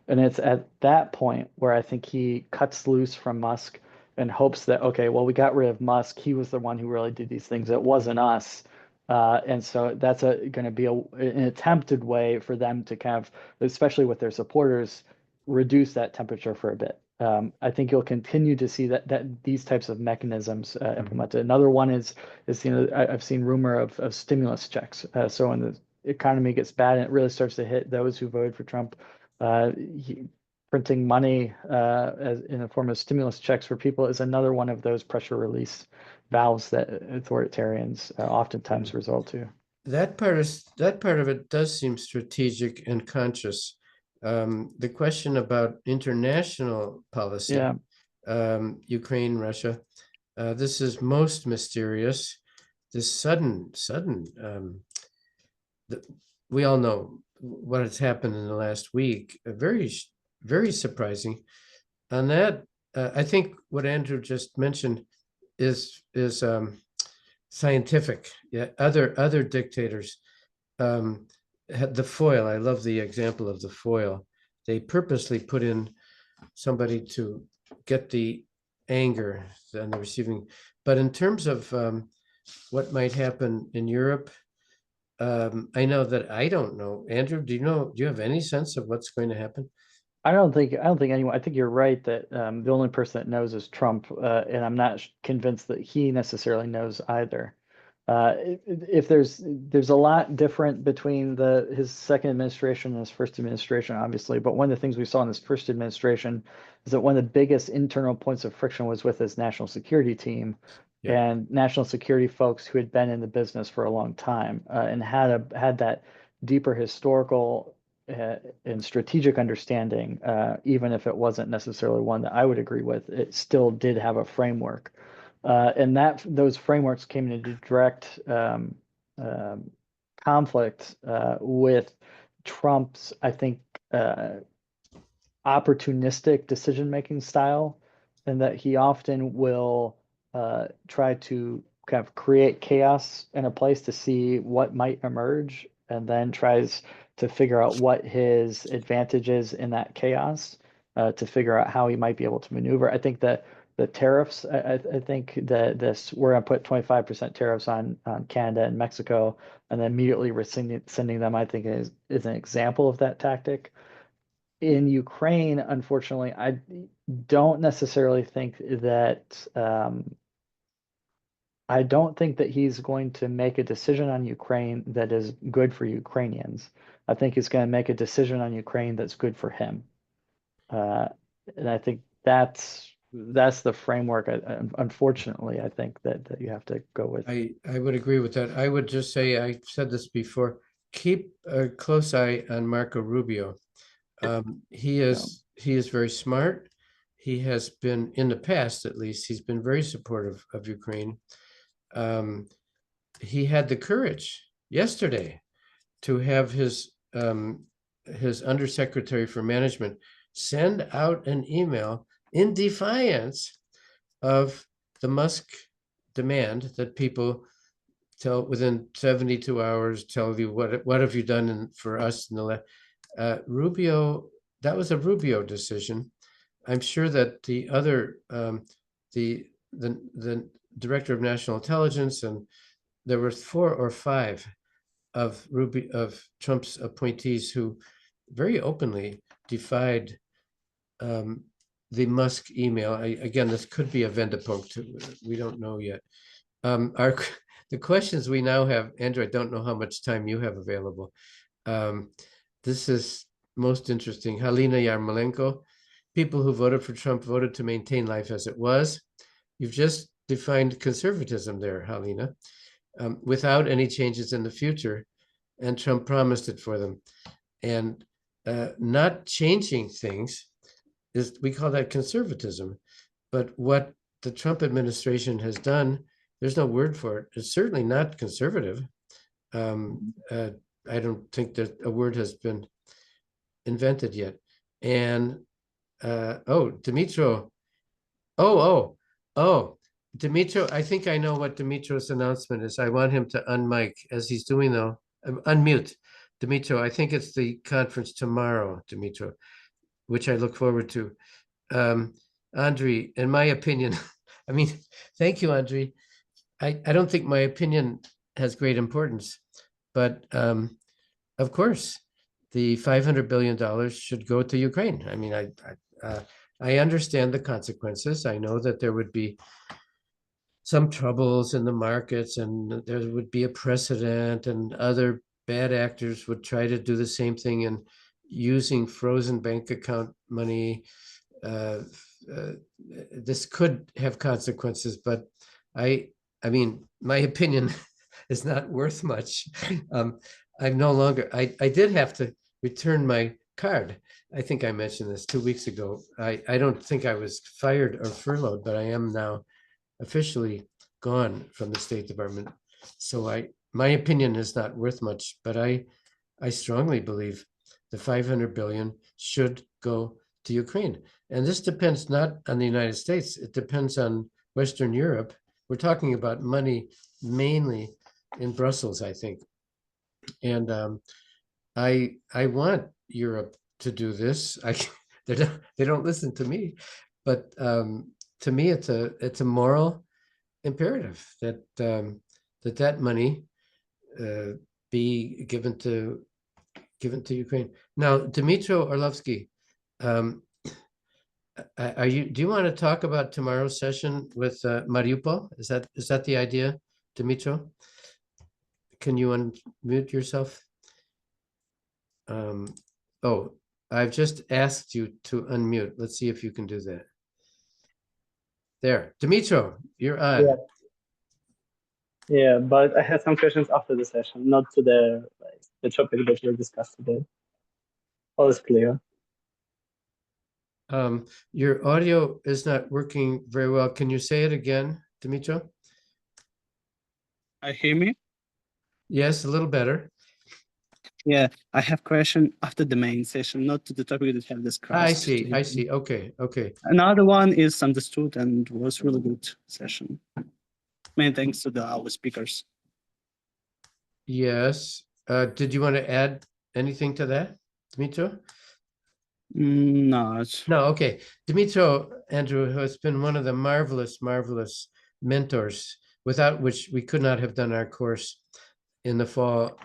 And it's at that point where I think he cuts loose from Musk and hopes that, okay, well, we got rid of Musk. He was the one who really did these things. It wasn't us. And so that's going to be an attempted way for them to kind of, especially with their supporters, reduce that temperature for a bit. I think you'll continue to see that these types of mechanisms Mhm. implemented. Another one is I've seen rumor of stimulus checks. So when the economy gets bad and it really starts to hit those who voted for Trump, uh, printing money as in the form of stimulus checks for people is another one of those pressure release valves that authoritarians oftentimes resort to. That part of it does seem strategic and conscious. The question about international policy, Yeah, Ukraine, Russia, this is most mysterious. This sudden, the, we all know what has happened in the last week. Very surprising. On that, I think what Andrew just mentioned is scientific. Yeah, other dictators had the foil. I love the example of the foil. They purposely put in somebody to get the anger on the receiving. But in terms of what might happen in Europe, I know that I don't know. Andrew, do you know? Do you have any sense of what's going to happen? I don't think anyone. I think you're right that the only person that knows is Trump, and I'm not convinced that he necessarily knows either. If there's a lot different between the his second administration and his first administration, obviously, but one of the things we saw in his first administration is that one of the biggest internal points of friction was with his national security team Yeah. and national security folks who had been in the business for a long time and had that deeper historical and strategic understanding, even if it wasn't necessarily one that I would agree with, it still did have a framework. And that those frameworks came into direct um, conflict with Trump's, I think, opportunistic decision-making style, and that he often will try to kind of create chaos in a place to see what might emerge. and then tries to figure out what his advantage is in that chaos, to figure out how he might be able to maneuver. I think that the tariffs, I think that this, we're going to put 25% tariffs on Canada and Mexico, and then immediately rescinding them, I think is an example of that tactic. In Ukraine, unfortunately, I don't necessarily think that I don't think that he's going to make a decision on Ukraine that is good for Ukrainians. I think he's going to make a decision on Ukraine that's good for him. Uh, and I think that's the framework. Unfortunately, I think that you have to go with. I would agree with that. I would just say, I said this before, keep a close eye on Marco Rubio. He is very smart. He has been, in the past at least, he's been very supportive of Ukraine. He had the courage yesterday to have his undersecretary for management send out an email in defiance of the Musk demand that people tell within 72 hours, tell you what have you done for us in the Rubio. That was a Rubio decision. I'm sure that the other the director of national intelligence, and there were 4 or 5 of Trump's appointees who very openly defied the Musk email. Again, this could be a Vendepunkt. We don't know yet. The questions we now have, Andrew, I don't know how much time you have available. This is most interesting. Halina Yarmolenko, people who voted for Trump voted to maintain life as it was. You've just defined conservatism there, Halina, without any changes in the future. And Trump promised it for them. And not changing things we call that conservatism. But what the Trump administration has done, there's no word for it. It's certainly not conservative. I don't think that a word has been invented yet. And Dimitro. Dimitro, I think I know what Dimitro's announcement is. I want him to unmic as he's doing though. Unmute. Dimitro, I think it's the conference tomorrow, Dimitro, which I look forward to. Andre, in my opinion, I mean, thank you, Andre. I don't think my opinion has great importance, but of course, the $500 billion should go to Ukraine. I mean, I understand the consequences. I know that there would be some troubles in the markets, and there would be a precedent, and other bad actors would try to do the same thing, and using frozen bank account money. This could have consequences, but I mean, my opinion is not worth much. I'm no longer, I did have to return my card. I think I mentioned this 2 weeks ago. I don't think I was fired or furloughed, but I am now officially gone from the State Department. So my opinion is not worth much, but I strongly believe the 500 billion should go to Ukraine. And this depends not on the United States, it depends on Western Europe. We're talking about money mainly in Brussels, I think. And I want Europe to do this. They don't listen to me, but to me, it's a moral imperative that that money be given to Ukraine. Now, Dmytro Orlovsky, do you want to talk about tomorrow's session with Mariupol? Is that the idea, Dmytro? Can you unmute yourself? Oh, I've just asked you to unmute. Let's see if you can do that. There, Dmytro, you're on. Yeah. Yeah, but I had some questions after the session, not to the topic that we discussed today. All is clear. Your audio is not working very well. Can you say it again, Dmytro? Hear me? Yes, a little better. Yeah, I have question after the main session, not to the topic that we have discussed. I see. Okay. Another one is understood and was really good session. Many thanks to our speakers. Yes. Did you want to add anything to that, Dmitro? No, No, okay. Dmitro, Andrew, has been one of the marvelous, marvelous mentors, without which we could not have done our course in the fall.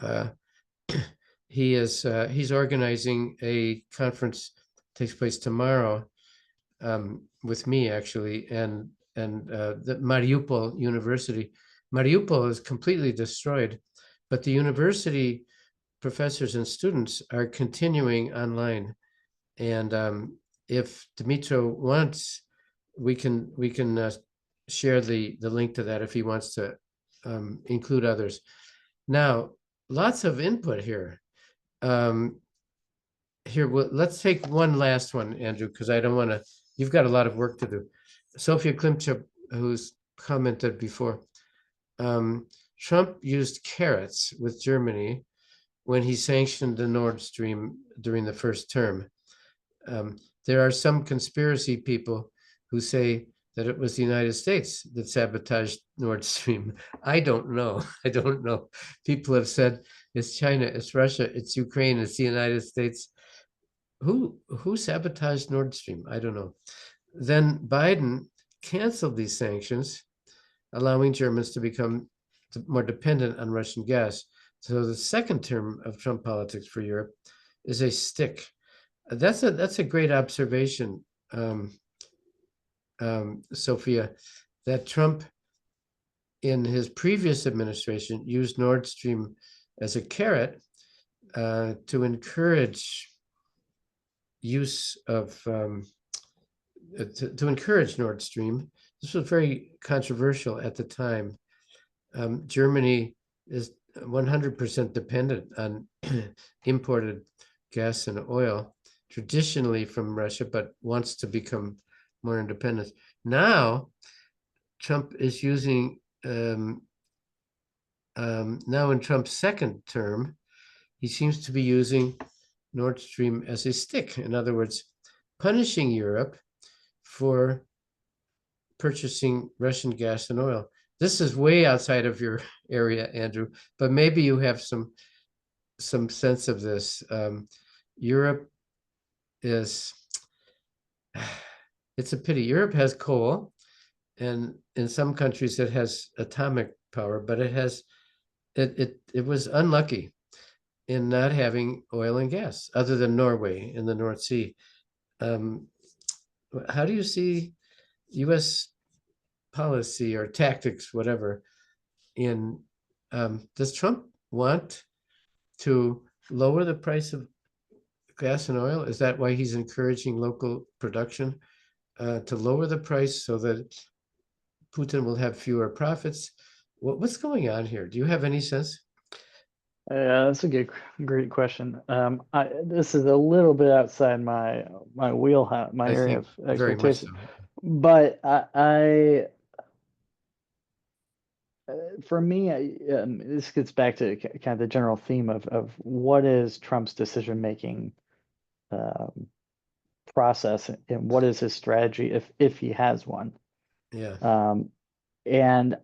He's organizing a conference, takes place tomorrow, with me actually, and the Mariupol University. Mariupol is completely destroyed, but the university professors and students are continuing online. And if Dmitro wants, we can share the link to that if he wants to include others. Now, lots of input here. Well, let's take one last one, Andrew, because I don't want to. You've got a lot of work to do. Sophia Klimchuk, who's commented before, Trump used carrots with Germany when he sanctioned the Nord Stream during the first term. There are some conspiracy people who say that it was the United States that sabotaged Nord Stream. I don't know. I don't know. People have said it's China, it's Russia, it's Ukraine, it's the United States. Who sabotaged Nord Stream? I don't know. Then Biden canceled these sanctions, allowing Germans to become more dependent on Russian gas. So the second term of Trump politics for Europe is a stick. That's a great observation, Sophia, that Trump in his previous administration used Nord Stream as a carrot to encourage use of to encourage Nord Stream. This was very controversial at the time. Germany is 100% dependent on imported gas and oil, traditionally from Russia, but wants to become more independent. Now, Trump is using, now in Trump's second term, he seems to be using Nord Stream as a stick. In other words, punishing Europe for purchasing Russian gas and oil. This is way outside of your area, Andrew, but maybe you have some sense of this. Europe is, it's a pity. Europe has coal, and in some countries it has atomic power, but it was unlucky in not having oil and gas, other than Norway in the North Sea. How do you see U.S. policy or tactics, whatever, in does Trump want to lower the price of gas and oil? Is that why he's encouraging local production to lower the price so that Putin will have fewer profits? What's going on here? Do you have any sense? Yeah, that's a great question. This is a little bit outside my wheelhouse, my area of very much expertise. so. But for me, this gets back to kind of the general theme of what is Trump's decision-making process and what is his strategy if he has one. Yeah. And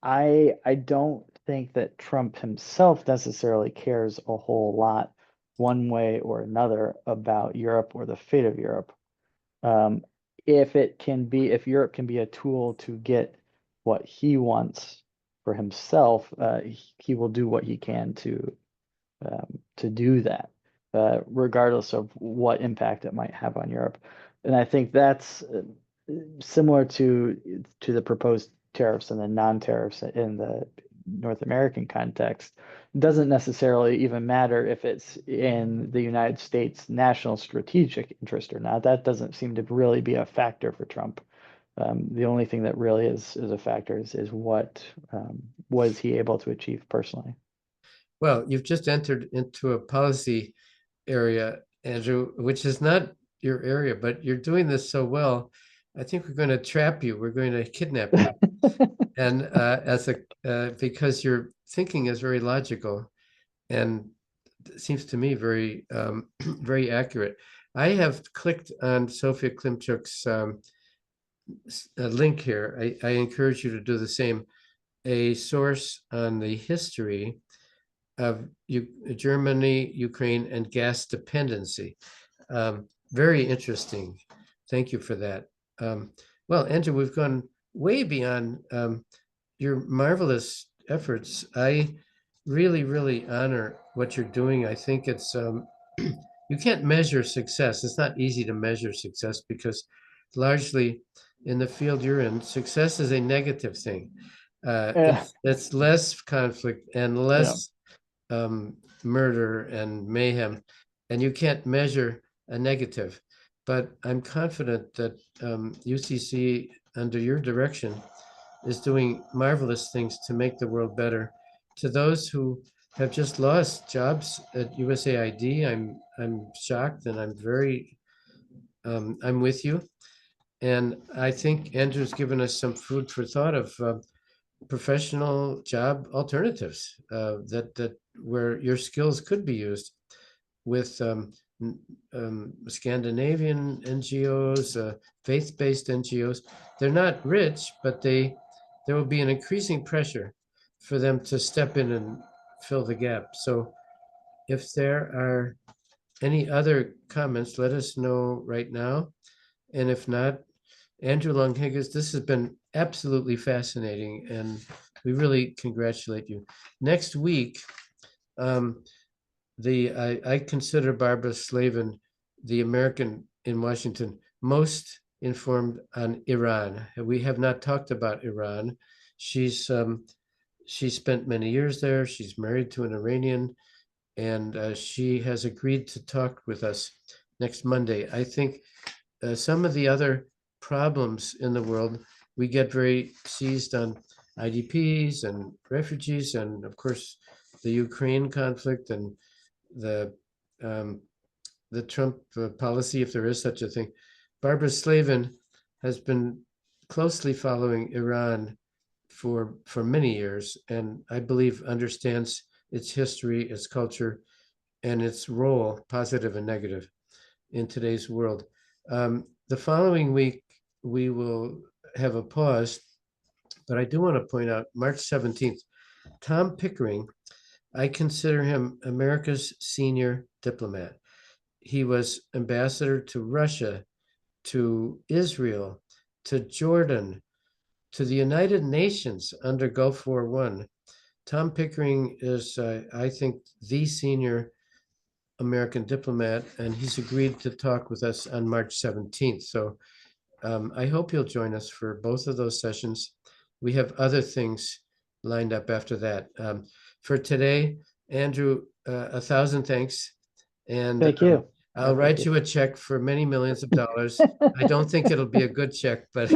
I don't think that Trump himself necessarily cares a whole lot one way or another about Europe or the fate of Europe. If Europe can be a tool to get what he wants for himself, he will do what he can to do that, regardless of what impact it might have on Europe. And I think that's similar to the proposed tariffs and the non-tariffs in the North American context. It doesn't necessarily even matter if it's in the United States national strategic interest or not. That doesn't seem to really be a factor for Trump. The only thing that really is a factor is what was he able to achieve personally. Well, you've just entered into a policy area, Andrew, which is not your area, but you're doing this so well. I think we're going to trap you. We're going to kidnap you. And because your thinking is very logical and it seems to me very, very accurate. I have clicked on Sophia Klimchuk's link here. I encourage you to do the same. A source on the history of Germany, Ukraine, and gas dependency. Very interesting. Thank you for that. Well, Andrew, we've gone way beyond your marvelous efforts. I really, really honor what you're doing. I think it's you can't measure success. It's not easy to measure success because largely in the field you're in, success is a negative thing. Yeah. It's less conflict and Yeah. less murder and mayhem, and you can't measure a negative. But I'm confident that UCC, under your direction, is doing marvelous things to make the world better. To those who have just lost jobs at USAID, I'm shocked, and I'm with you. And I think Andrew's given us some food for thought of professional job alternatives that where your skills could be used with Scandinavian NGOs, faith-based NGOs. They're not rich, but there will be an increasing pressure for them to step in and fill the gap. So if there are any other comments, let us know right now. And if not, Andrew Long-Higgins, this has been absolutely fascinating, and we really congratulate you. Next week, I consider Barbara Slavin the American in Washington most informed on Iran. We have not talked about Iran. She spent many years there. She's married to an Iranian, and she has agreed to talk with us next Monday. I think some of the other problems in the world, we get very seized on IDPs and refugees, and of course, the Ukraine conflict and the Trump policy, if there is such a thing. Barbara Slavin has been closely following Iran for many years, and I believe understands its history, its culture, and its role, positive and negative, in today's world. The following week, we will have a pause, but I do want to point out March 17th, Tom Pickering, I consider him America's senior diplomat. He was ambassador to Russia, to Israel, to Jordan, to the United Nations under Gulf War I. Tom Pickering is, I think, the senior American diplomat, and he's agreed to talk with us on March 17th. So I hope you'll join us for both of those sessions. We have other things lined up after that. For today, Andrew, 1,000 thanks. And Thank you. I'll write you a check for many millions of dollars. I don't think it'll be a good check, but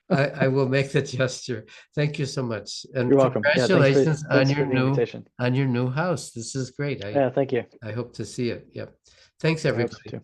I will make the gesture. Thank you so much. And You're welcome. congratulations Thanks for the invitation. on your new house. This is great. Yeah, thank you. I hope to see it. Yep. Thanks, I hope so everybody. too.